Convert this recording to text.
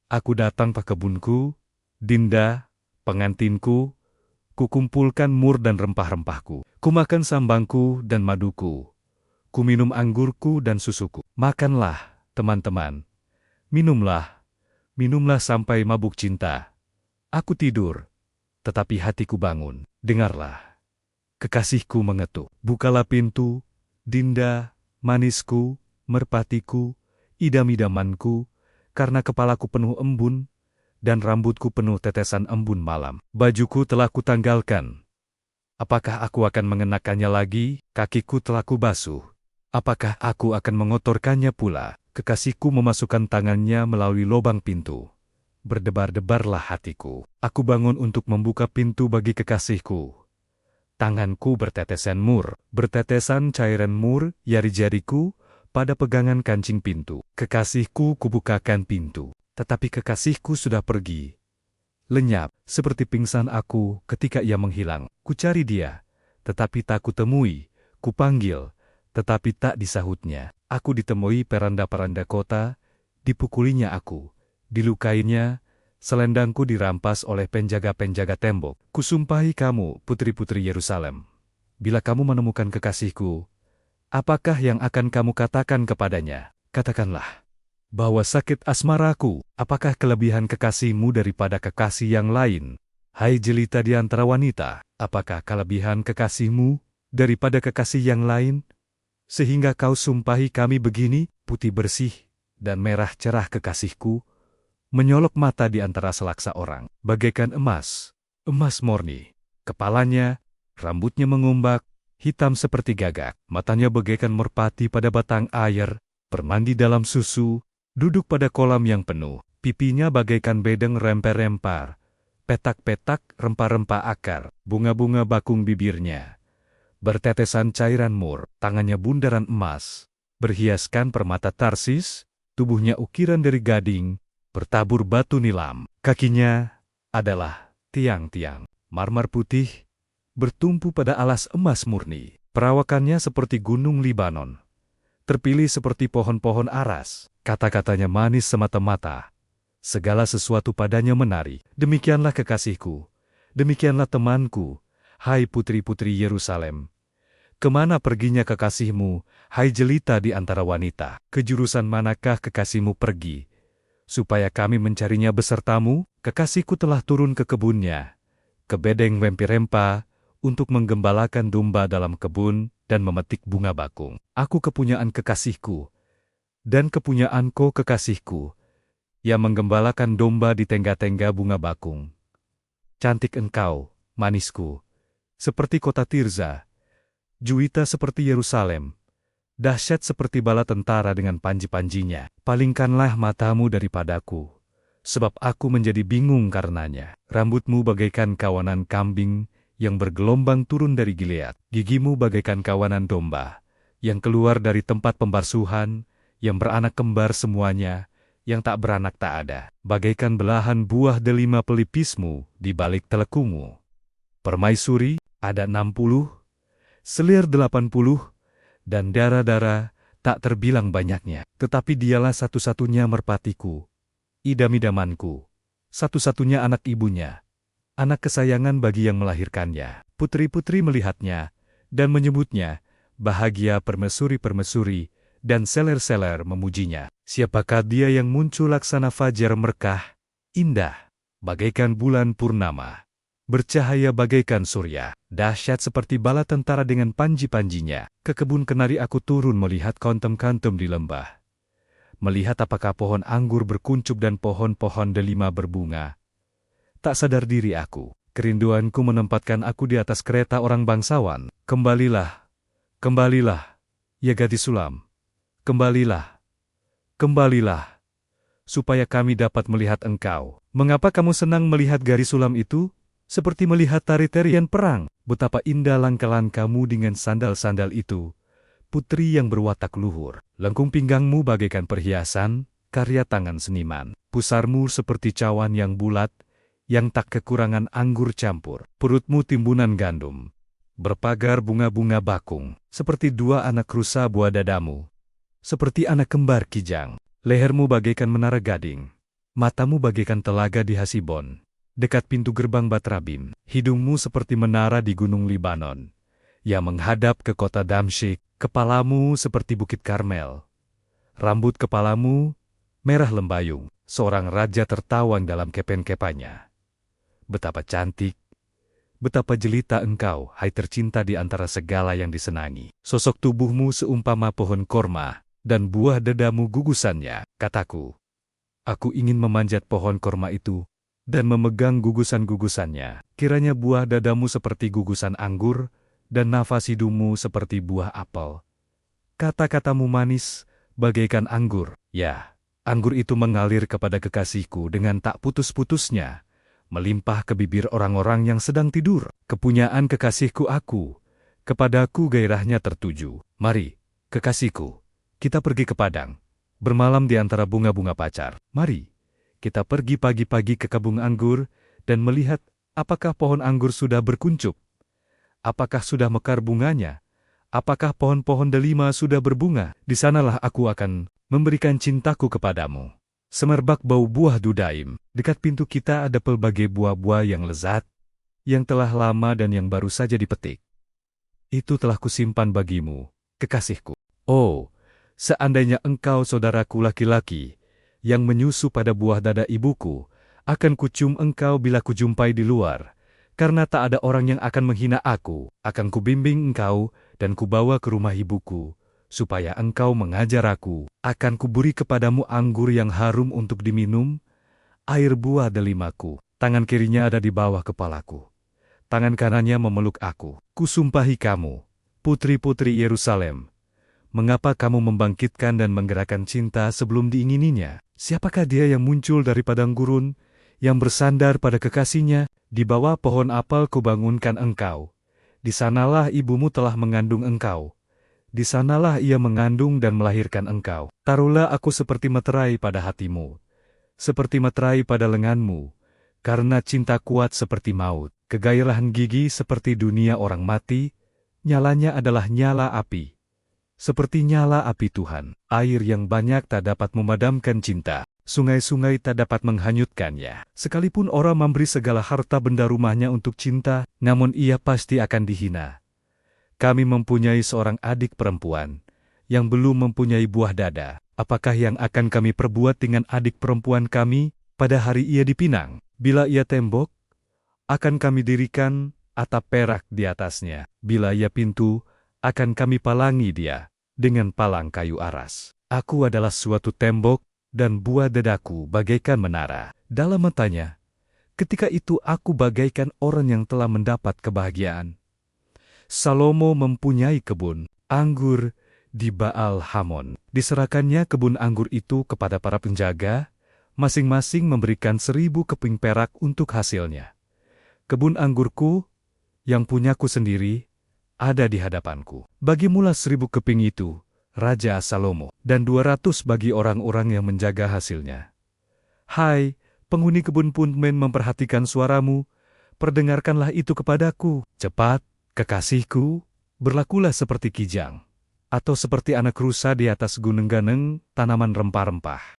Aku datang ke kebunku, Dinda, pengantinku, kukumpulkan mur dan rempah-rempahku. Kumakan sambangku dan maduku. Kuminum anggurku dan susuku. Makanlah, teman-teman. Minumlah, minumlah sampai mabuk cinta. Aku tidur, tetapi hatiku bangun. Dengarlah, kekasihku mengetuk. Bukalah pintu, Dinda, manisku, merpatiku, idam-idamanku, karena kepalaku penuh embun, dan rambutku penuh tetesan embun malam. Bajuku telah kutanggalkan. Apakah aku akan mengenakannya lagi? Kakiku telah kubasuh. Apakah aku akan mengotorkannya pula? Kekasihku memasukkan tangannya melalui lubang pintu. Berdebar-debarlah hatiku. Aku bangun untuk membuka pintu bagi kekasihku. Tanganku bertetesan mur, bertetesan cairan mur, jari-jariku, pada pegangan kancing pintu. Kekasihku kubukakan pintu, tetapi kekasihku sudah pergi. Lenyap, seperti pingsan aku ketika ia menghilang. Kucari dia, tetapi tak kutemui. Kupanggil, tetapi tak disahutnya. Aku ditemui peranda-peranda kota, dipukulinya aku, dilukainya, selendangku dirampas oleh penjaga-penjaga tembok. Kusumpahi kamu, putri-putri Yerusalem. Bila kamu menemukan kekasihku, apakah yang akan kamu katakan kepadanya? Katakanlah bahwa sakit asmaraku, apakah kelebihan kekasihmu daripada kekasih yang lain? Hai jelita di antara wanita, apakah kelebihan kekasihmu daripada kekasih yang lain? Sehingga kau sumpahi kami begini, putih bersih dan merah cerah kekasihku, menyolok mata di antara selaksa orang, bagaikan emas, emas murni. Kepalanya, rambutnya mengumbak, hitam seperti gagak, matanya bagaikan merpati pada batang air, bermandi dalam susu, duduk pada kolam yang penuh, pipinya bagaikan bedeng rempah-rempah, petak-petak rempah-rempah akar, bunga-bunga bakung bibirnya, bertetesan cairan mur, tangannya bundaran emas, berhiaskan permata Tarsis, tubuhnya ukiran dari gading, bertabur batu nilam, kakinya adalah tiang-tiang marmer putih, bertumpu pada alas emas murni, perawakannya seperti gunung Libanon, terpilih seperti pohon-pohon aras, kata-katanya manis semata-mata, segala sesuatu padanya menari. Demikianlah kekasihku, demikianlah temanku, hai putri-putri Yerusalem. Kemana perginya kekasihmu, hai jelita di antara wanita? Ke jurusan manakah kekasihmu pergi? Supaya kami mencarinya besertamu, kekasihku telah turun ke kebunnya, ke bedeng rempi-rempa, untuk menggembalakan domba dalam kebun dan memetik bunga bakung. Aku kepunyaan kekasihku, dan kepunyaanku kekasihku, yang menggembalakan domba di tengga-tengga bunga bakung. Cantik engkau, manisku, seperti kota Tirza, juwita seperti Yerusalem, dahsyat seperti bala tentara dengan panji-panjinya. Palingkanlah matamu daripadaku, sebab aku menjadi bingung karenanya. Rambutmu bagaikan kawanan kambing yang bergelombang turun dari Gilead. Gigimu bagaikan kawanan domba yang keluar dari tempat pembarsuhan, yang beranak kembar semuanya, yang tak beranak tak ada. Bagaikan belahan buah delima pelipismu di balik telekumu. Permaisuri ada 60, selir 80, dan dara-dara tak terbilang banyaknya. Tetapi dialah satu-satunya merpatiku, idam-idamanku, satu-satunya anak ibunya, anak kesayangan bagi yang melahirkannya. Putri-putri melihatnya, dan menyebutnya, bahagia permaisuri-permaisuri, dan seler-seler memujinya. Siapakah dia yang muncul laksana fajar merkah, indah, bagaikan bulan purnama, bercahaya bagaikan surya, dahsyat seperti bala tentara dengan panji-panjinya. Ke kebun kenari aku turun melihat kantem-kantem di lembah, melihat apakah pohon anggur berkuncup dan pohon-pohon delima berbunga. Tak sadar diri aku, kerinduanku menempatkan aku di atas kereta orang bangsawan. Kembalilah, kembalilah, ya gadis Sulam, kembalilah, kembalilah, supaya kami dapat melihat engkau. Mengapa kamu senang melihat garis sulam itu? Seperti melihat tari-tarian perang. Betapa indah langkah-langkahmu dengan sandal-sandal itu, putri yang berwatak luhur. Lengkung pinggangmu bagaikan perhiasan, karya tangan seniman. Pusarmu seperti cawan yang bulat, yang tak kekurangan anggur campur. Perutmu timbunan gandum, berpagar bunga-bunga bakung, seperti dua anak rusa buah dadamu, seperti anak kembar kijang. Lehermu bagaikan menara gading, Matamu bagaikan telaga di Hasibon, dekat pintu gerbang Batrabim. Hidungmu seperti menara di gunung Libanon, yang menghadap ke kota Damsyik. Kepalamu seperti bukit Karmel. Rambut kepalamu merah lembayung, seorang raja tertawang dalam kepen-kepannya. Betapa cantik, betapa jelita engkau, hai tercinta di antara segala yang disenangi. Sosok tubuhmu seumpama pohon korma, dan buah dadamu gugusannya. Kataku, aku ingin memanjat pohon korma itu, dan memegang gugusan-gugusannya. Kiranya buah dadamu seperti gugusan anggur, dan nafas hidungmu seperti buah apel. Kata-katamu manis, bagaikan anggur. Ya, anggur itu mengalir kepada kekasihku dengan tak putus-putusnya, melimpah ke bibir orang-orang yang sedang tidur. Kepunyaan kekasihku aku, kepadaku gairahnya tertuju. Mari, kekasihku, kita pergi ke padang, bermalam di antara bunga-bunga pacar. Mari, kita pergi pagi-pagi ke kebun anggur, dan melihat apakah pohon anggur sudah berkuncup, apakah sudah mekar bunganya, apakah pohon-pohon delima sudah berbunga. Di sanalah aku akan memberikan cintaku kepadamu. Semerbak bau buah dudaim. Dekat pintu kita ada pelbagai buah-buah yang lezat, yang telah lama dan yang baru saja dipetik. Itu telah kusimpan bagimu, kekasihku. Oh, seandainya engkau saudaraku laki-laki, yang menyusu pada buah dada ibuku, akan kucium engkau bila kujumpai di luar. Karena tak ada orang yang akan menghina aku, akan kubimbing engkau, dan kubawa ke rumah ibuku, supaya engkau mengajar aku. Akan kuberi kepadamu anggur yang harum untuk diminum, air buah delimaku. Tangan kirinya ada di bawah kepalaku, tangan kanannya memeluk aku. Kusumpahi kamu, putri-putri Yerusalem, mengapa kamu membangkitkan dan menggerakkan cinta sebelum diingininya? Siapakah dia yang muncul dari padang gurun, yang bersandar pada kekasihnya? Di bawah pohon apel kubangunkan engkau. Di sanalah ibumu telah mengandung engkau. Di sanalah ia mengandung dan melahirkan engkau. Taruhlah aku seperti meterai pada hatimu, seperti meterai pada lenganmu, karena cinta kuat seperti maut, kegairahan gigi seperti dunia orang mati, nyalanya adalah nyala api. Seperti nyala api Tuhan, air yang banyak tak dapat memadamkan cinta. Sungai-sungai tak dapat menghanyutkannya. Sekalipun orang memberi segala harta benda rumahnya untuk cinta, namun ia pasti akan dihina. Kami mempunyai seorang adik perempuan, yang belum mempunyai buah dada. Apakah yang akan kami perbuat dengan adik perempuan kami, pada hari ia dipinang? Bila ia tembok, akan kami dirikan atap perak di atasnya. Bila ia pintu, akan kami palangi dia, dengan palang kayu aras. Aku adalah suatu tembok, dan buah dadaku bagaikan menara. Dalam matanya, ketika itu aku bagaikan orang yang telah mendapat kebahagiaan. Salomo mempunyai kebun anggur di Baal Hamon. Diserahkannya kebun anggur itu kepada para penjaga, masing-masing memberikan 1000 keping perak untuk hasilnya. Kebun anggurku, yang punyaku sendiri, ada di hadapanku. Bagimulah 1000 keping itu, Raja Salomo, dan 200 bagi orang-orang yang menjaga hasilnya. Hai, penghuni kebun Puntmen memperhatikan suaramu, perdengarkanlah itu kepadaku. Cepat, kekasihku, berlakulah seperti kijang, atau seperti anak rusa di atas gunung ganeng, tanaman rempah-rempah.